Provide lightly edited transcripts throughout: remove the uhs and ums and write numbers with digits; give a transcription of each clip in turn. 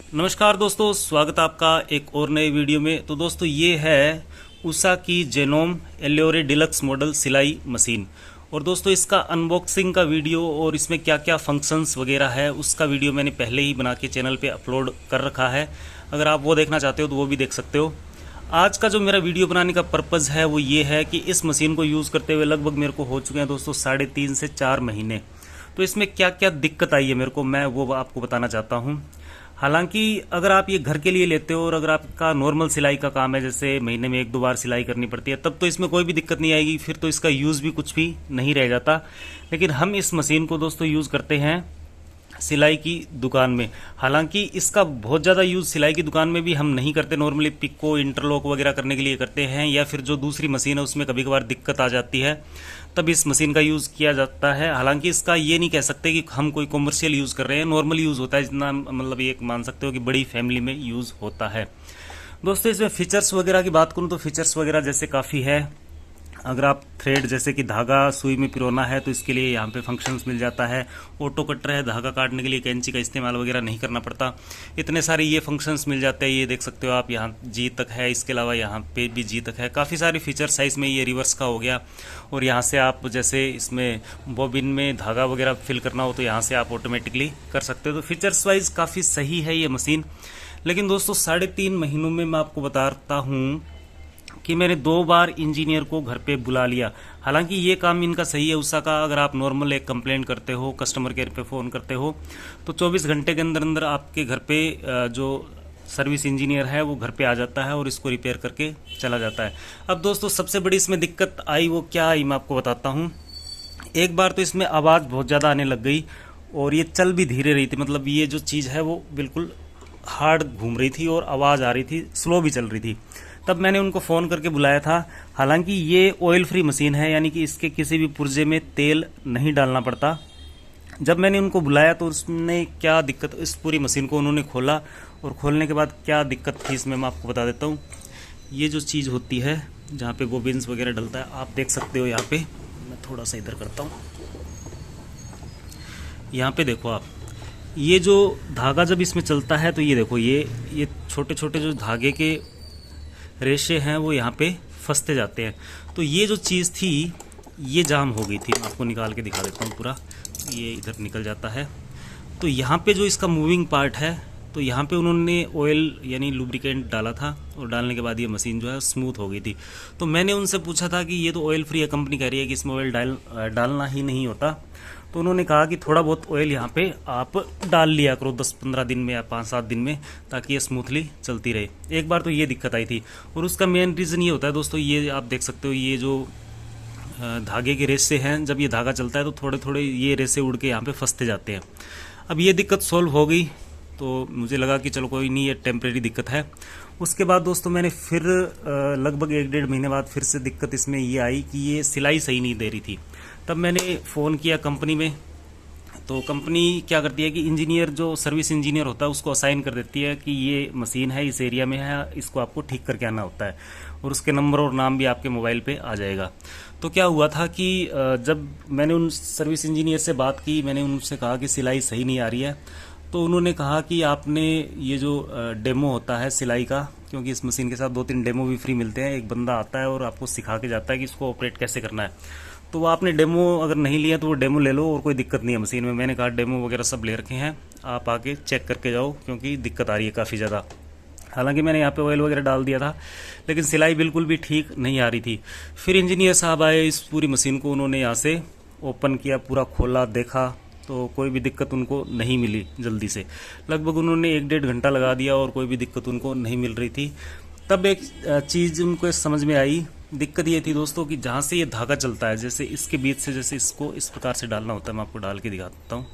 नमस्कार दोस्तों, स्वागत है आपका एक और नए वीडियो में। तो दोस्तों ये है उषा की जेनोम एल्योरे डिलक्स मॉडल सिलाई मशीन। और दोस्तों इसका अनबॉक्सिंग का वीडियो और इसमें क्या क्या फंक्शंस वगैरह है उसका वीडियो मैंने पहले ही बना के चैनल पे अपलोड कर रखा है। अगर आप वो देखना चाहते हो तो वो भी देख सकते हो। आज का जो मेरा वीडियो बनाने का पर्पज़ है वो ये है कि इस मशीन को यूज़ करते हुए लगभग मेरे को हो चुके हैं दोस्तों 3.5 से 4 महीने। तो इसमें क्या क्या दिक्कत आई है मेरे को, मैं वो आपको बताना चाहता हूँ। हालांकि अगर आप ये घर के लिए लेते हो और अगर आपका नॉर्मल सिलाई का काम है, जैसे महीने में 1-2 बार सिलाई करनी पड़ती है, तब तो इसमें कोई भी दिक्कत नहीं आएगी, फिर तो इसका यूज़ भी कुछ भी नहीं रह जाता। लेकिन हम इस मशीन को दोस्तों यूज़ करते हैं सिलाई की दुकान में। हालांकि इसका बहुत ज़्यादा यूज़ सिलाई की दुकान में भी हम नहीं करते, नॉर्मली पिको इंटरलॉक वगैरह करने के लिए करते हैं, या फिर जो दूसरी मशीन है उसमें कभी कभार दिक्कत आ जाती है तब इस मशीन का यूज़ किया जाता है। हालांकि इसका ये नहीं कह सकते कि हम कोई कॉमर्शियल यूज़ कर रहे हैं, नॉर्मल यूज़ होता है, जितना मतलब ये मान सकते हो कि बड़ी फैमिली में यूज़ होता है। दोस्तों इसमें फीचर्स वगैरह की बात करूँ तो फीचर्स वगैरह जैसे काफ़ी है। अगर आप थ्रेड जैसे कि धागा सुई में पिरोना है तो इसके लिए यहाँ पे फंक्शंस मिल जाता है। ऑटो कटर है, धागा काटने के लिए कैंची का इस्तेमाल वगैरह नहीं करना पड़ता। इतने सारे ये फंक्शंस मिल जाते हैं, ये देख सकते हो आप, यहाँ जी तक है, इसके अलावा यहाँ पे भी जी तक है। काफ़ी सारे फीचर्स है इसमें। ये रिवर्स का हो गया, और यहाँ से आप जैसे इसमें बॉबिन में धागा वगैरह फिल करना हो तो यहाँ से आप ऑटोमेटिकली कर सकते हो। तो फीचर्स वाइज काफ़ी सही है ये मशीन। लेकिन दोस्तों 3.5 महीनों में मैं आपको बताता हूँ कि मैंने 2 बार इंजीनियर को घर पे बुला लिया। हालांकि ये काम इनका सही है उषा का। अगर आप नॉर्मल एक कंप्लेंट करते हो, कस्टमर केयर पे फ़ोन करते हो, तो 24 घंटे के अंदर अंदर आपके घर पे जो सर्विस इंजीनियर है वो घर पे आ जाता है और इसको रिपेयर करके चला जाता है। अब दोस्तों सबसे बड़ी इसमें दिक्कत आई वो क्या आई मैं आपको बताता हूँ। एक बार तो इसमें आवाज़ बहुत ज़्यादा आने लग गई और ये चल भी धीरे रही थी। मतलब ये जो चीज़ है वो बिल्कुल हार्ड घूम रही थी और आवाज़ आ रही थी, स्लो भी चल रही थी। तब मैंने उनको फ़ोन करके बुलाया था। हालांकि ये ऑयल फ्री मशीन है, यानी कि इसके किसी भी पुर्जे में तेल नहीं डालना पड़ता। जब मैंने उनको बुलाया तो उसने क्या दिक्कत, इस पूरी मशीन को उन्होंने खोला, और खोलने के बाद क्या दिक्कत थी इसमें मैं आपको बता देता हूँ। ये जो चीज़ होती है जहाँ पे बोबिन्स वगैरह डलता है, आप देख सकते हो यहाँ पे, मैं थोड़ा सा इधर करता हूँ। यहाँ पे देखो आप, ये जो धागा जब इसमें चलता है तो ये देखो, ये छोटे छोटे जो धागे के रेशे हैं वो यहाँ पे फंसते जाते हैं। तो ये जो चीज़ थी ये जाम हो गई थी। मैं आपको निकाल के दिखा देता हूँ पूरा, ये इधर निकल जाता है। तो यहाँ पे जो इसका मूविंग पार्ट है, तो यहाँ पे उन्होंने ऑयल यानी लुब्रिकेंट डाला था, और डालने के बाद ये मशीन जो है स्मूथ हो गई थी। तो मैंने उनसे पूछा था कि ये तो ऑयल फ्री है, कंपनी कह रही है कि इसमें ऑयल डालना ही नहीं होता। तो उन्होंने कहा कि थोड़ा बहुत ऑयल यहाँ पे आप डाल लिया करो 10-15 दिन में या 5-7 दिन में, ताकि ये स्मूथली चलती रहे। एक बार तो ये दिक्कत आई थी। और उसका मेन रीज़न ये होता है दोस्तों, ये आप देख सकते हो, ये जो धागे के रेशे हैं, जब ये धागा चलता है तो थोड़े थोड़े ये रेशे उड़ के यहाँ पे फंसते जाते हैं। अब ये दिक्कत सॉल्व हो गई तो मुझे लगा कि चलो कोई नहीं, ये टेम्परेरी दिक्कत है। उसके बाद दोस्तों मैंने फिर लगभग 1-1.5 महीने बाद फिर से दिक्कत इसमें ये आई कि ये सिलाई सही नहीं दे रही थी। तब मैंने फ़ोन किया कंपनी में। तो कंपनी क्या करती है कि इंजीनियर, जो सर्विस इंजीनियर होता है, उसको असाइन कर देती है कि ये मशीन है, इस एरिया में है, इसको आपको ठीक करके आना होता है, और उसके नंबर और नाम भी आपके मोबाइल पे आ जाएगा। तो क्या हुआ था कि जब मैंने उन सर्विस इंजीनियर से बात की, मैंने उनसे कहा कि सिलाई सही नहीं आ रही है, तो उन्होंने कहा कि आपने ये जो डेमो होता है सिलाई का, क्योंकि इस मशीन के साथ 2-3 डेमो भी फ्री मिलते हैं, एक बंदा आता है और आपको सिखा के जाता है कि इसको ऑपरेट कैसे करना है। तो वो आपने डेमो अगर नहीं लिया तो वो डेमो ले लो और कोई दिक्कत नहीं है मशीन में। मैंने कहा डेमो वगैरह सब ले रखे हैं, आप आके चेक करके जाओ, क्योंकि दिक्कत आ रही है काफ़ी ज़्यादा। हालांकि मैंने यहाँ पे ऑयल वगैरह डाल दिया था, लेकिन सिलाई बिल्कुल भी ठीक नहीं आ रही थी। फिर इंजीनियर साहब आए, इस पूरी मशीन को उन्होंने यहाँ से ओपन किया, पूरा खोला, देखा, तो कोई भी दिक्कत उनको नहीं मिली जल्दी से। लगभग उन्होंने 1-1.5 घंटा लगा दिया और कोई भी दिक्कत उनको नहीं मिल रही थी। तब एक चीज़ उनको समझ में आई। दिक्कत ये थी दोस्तों कि जहाँ से ये धागा चलता है, जैसे इसके बीच से, जैसे इसको इस प्रकार से डालना होता है, मैं आपको डाल के दिखा देता हूँ।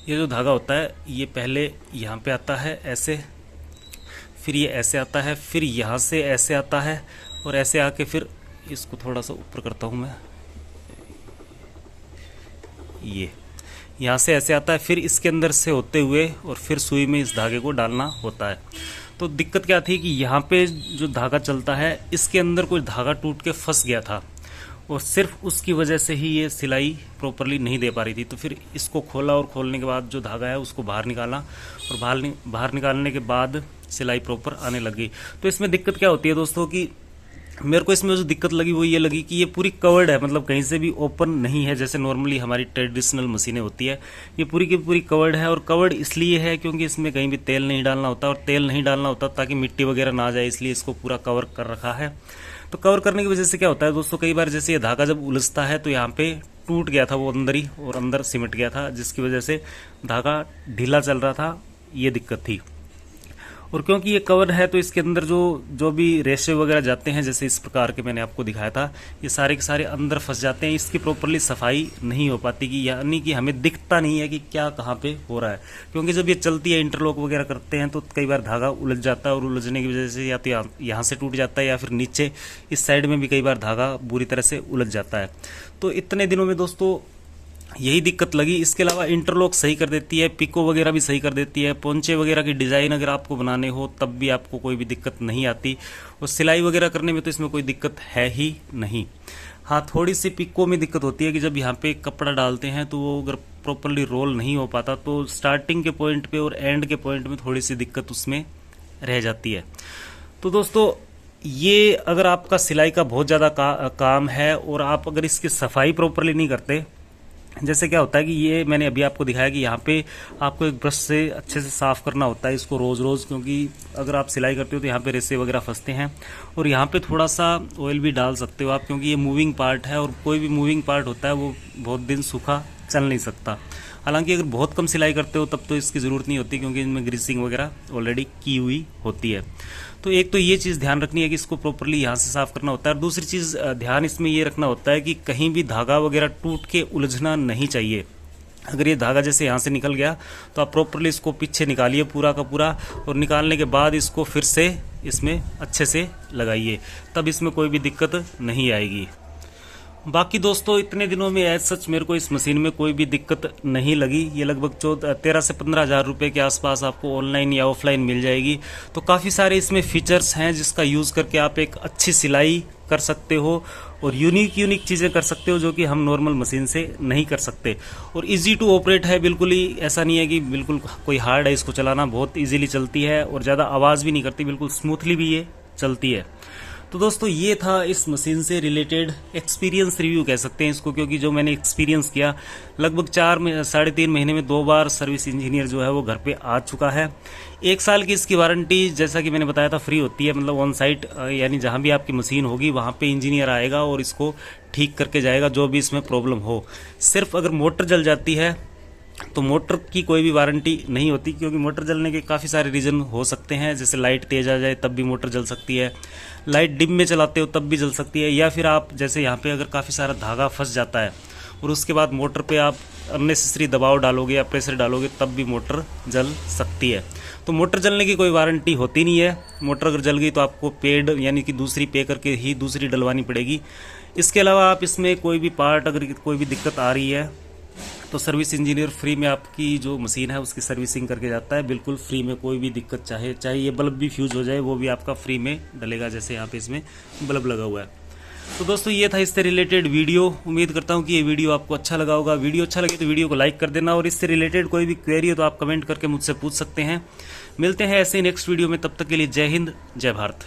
ये जो धागा होता है ये पहले यहाँ पे आता है ऐसे, फिर ये ऐसे आता है, फिर यहाँ से ऐसे आता है, और ऐसे आके फिर इसको थोड़ा सा ऊपर करता हूँ मैं, ये यहाँ से ऐसे आता है, फिर इसके अंदर से होते हुए और फिर सुई में इस धागे को डालना होता है। तो दिक्कत क्या थी कि यहाँ पे जो धागा चलता है इसके अंदर कोई धागा टूट के फंस गया था, और सिर्फ उसकी वजह से ही ये सिलाई प्रॉपरली नहीं दे पा रही थी। तो फिर इसको खोला और खोलने के बाद जो धागा है उसको बाहर निकाला और बाहर निकालने के बाद सिलाई प्रॉपर आने लग गई। तो इसमें दिक्कत क्या होती है दोस्तों कि मेरे को इसमें जो दिक्कत लगी वो ये लगी कि ये पूरी कवर्ड है, मतलब कहीं से भी ओपन नहीं है जैसे नॉर्मली हमारी ट्रेडिशनल मशीनें होती है। ये पूरी की पूरी कवर्ड है और कवर्ड इसलिए है क्योंकि इसमें कहीं भी तेल नहीं डालना होता, और तेल नहीं डालना होता ताकि मिट्टी वगैरह ना जाए, इसलिए इसको पूरा कवर कर रखा है। तो कवर करने की वजह से क्या होता है दोस्तों, कई बार जैसे ये धागा जब उलझता है तो यहाँ पे टूट गया था वो अंदर ही और अंदर सिमट गया था, जिसकी वजह से धागा ढीला चल रहा था, ये दिक्कत थी। और क्योंकि ये कवर है तो इसके अंदर जो भी रेशे वगैरह जाते हैं जैसे इस प्रकार के मैंने आपको दिखाया था, ये सारे के सारे अंदर फंस जाते हैं। इसकी प्रॉपरली सफाई नहीं हो पाती, कि यानी कि हमें दिखता नहीं है कि क्या कहाँ पे हो रहा है। क्योंकि जब ये चलती है इंटरलॉक वगैरह करते हैं तो कई बार धागा उलझ जाता है, और उलझने की वजह से या तो यहाँ से टूट जाता है या फिर नीचे इस साइड में भी कई बार धागा बुरी तरह से उलझ जाता है। तो इतने दिनों में दोस्तों यही दिक्कत लगी। इसके अलावा इंटरलॉक सही कर देती है, पिको वगैरह भी सही कर देती है, पोंचे वगैरह की डिज़ाइन अगर आपको बनाने हो तब भी आपको कोई भी दिक्कत नहीं आती, और सिलाई वगैरह करने में तो इसमें कोई दिक्कत है ही नहीं। हाँ, थोड़ी सी पिको में दिक्कत होती है कि जब यहाँ पे कपड़ा डालते हैं तो वो अगर प्रॉपरली रोल नहीं हो पाता तो स्टार्टिंग के पॉइंट पे और एंड के पॉइंट में थोड़ी सी दिक्कत उसमें रह जाती है। तो दोस्तों ये अगर आपका सिलाई का बहुत ज़्यादा काम है और आप अगर इसकी सफाई प्रॉपरली नहीं करते, जैसे क्या होता है कि ये मैंने अभी आपको दिखाया कि यहाँ पे आपको एक ब्रश से अच्छे से साफ़ करना होता है इसको रोज़ रोज़, क्योंकि अगर आप सिलाई करते हो तो यहाँ पे रेसे वगैरह फंसते हैं। और यहाँ पे थोड़ा सा ऑयल भी डाल सकते हो आप, क्योंकि ये मूविंग पार्ट है और कोई भी मूविंग पार्ट होता है वो बहुत दिन सूखा चल नहीं सकता। हालांकि अगर बहुत कम सिलाई करते हो तब तो इसकी ज़रूरत नहीं होती, क्योंकि इनमें ग्रीसिंग वगैरह ऑलरेडी की हुई होती है। तो एक तो ये चीज़ ध्यान रखनी है कि इसको प्रॉपरली यहाँ से साफ़ करना होता है, और दूसरी चीज़ ध्यान इसमें ये रखना होता है कि कहीं भी धागा वगैरह टूट के उलझना नहीं चाहिए। अगर ये धागा जैसे यहाँ से निकल गया तो आप प्रॉपरली इसको पीछे निकालिए पूरा का पूरा, और निकालने के बाद इसको फिर से इसमें अच्छे से लगाइए, तब इसमें कोई भी दिक्कत नहीं आएगी। बाकी दोस्तों इतने दिनों में एज सच मेरे को इस मशीन में कोई भी दिक्कत नहीं लगी। ये लगभग 13 से 15 हज़ार रुपये के आसपास आपको ऑनलाइन या ऑफलाइन मिल जाएगी। तो काफ़ी सारे इसमें फीचर्स हैं जिसका यूज़ करके आप एक अच्छी सिलाई कर सकते हो और यूनिक चीज़ें कर सकते हो जो कि हम नॉर्मल मशीन से नहीं कर सकते। और इजी टू ऑपरेट है, बिल्कुल ही ऐसा नहीं है कि बिल्कुल कोई हार्ड है इसको चलाना, बहुत इजीली चलती है और ज़्यादा आवाज़ भी नहीं करती, बिल्कुल स्मूथली भी ये चलती है। तो दोस्तों ये था इस मशीन से रिलेटेड एक्सपीरियंस रिव्यू कह सकते हैं इसको, क्योंकि जो मैंने एक्सपीरियंस किया लगभग 3.5 महीने में 2 बार सर्विस इंजीनियर जो है वो घर पे आ चुका है। 1 साल की इसकी वारंटी जैसा कि मैंने बताया था फ्री होती है, मतलब ऑन साइट यानी जहाँ भी आपकी मशीन होगी वहाँ पे इंजीनियर आएगा और इसको ठीक करके जाएगा जो भी इसमें प्रॉब्लम हो। सिर्फ अगर मोटर जल जाती है तो मोटर की कोई भी वारंटी नहीं होती, क्योंकि मोटर जलने के काफ़ी सारे रीज़न हो सकते हैं, जैसे लाइट तेज़ आ जाए तब भी मोटर जल सकती है, लाइट डिम में चलाते हो तब भी जल सकती है, या फिर आप जैसे यहाँ पे अगर काफ़ी सारा धागा फंस जाता है और उसके बाद मोटर पे आप अननेसेसरी दबाव डालोगे या प्रेशर डालोगे तब भी मोटर जल सकती है। तो मोटर जलने की कोई वारंटी होती नहीं है। मोटर अगर जल गई तो आपको पेड यानी कि दूसरी पे करके ही दूसरी डलवानी पड़ेगी। इसके अलावा आप इसमें कोई भी पार्ट अगर कोई भी दिक्कत आ रही है तो सर्विस इंजीनियर फ्री में आपकी जो मशीन है उसकी सर्विसिंग करके जाता है, बिल्कुल फ्री में। कोई भी दिक्कत चाहे ये बल्ब भी फ्यूज हो जाए वो भी आपका फ्री में डलेगा, जैसे यहाँ पे इसमें बल्ब लगा हुआ है। तो दोस्तों ये था इससे रिलेटेड वीडियो। उम्मीद करता हूँ कि ये वीडियो आपको अच्छा लगा होगा। वीडियो अच्छा लगे तो वीडियो को लाइक कर देना, और इससे रिलेटेड कोई भी क्वेरी हो तो आप कमेंट करके मुझसे पूछ सकते हैं। मिलते हैं ऐसे ही नेक्स्ट वीडियो में, तब तक के लिए जय हिंद जय भारत।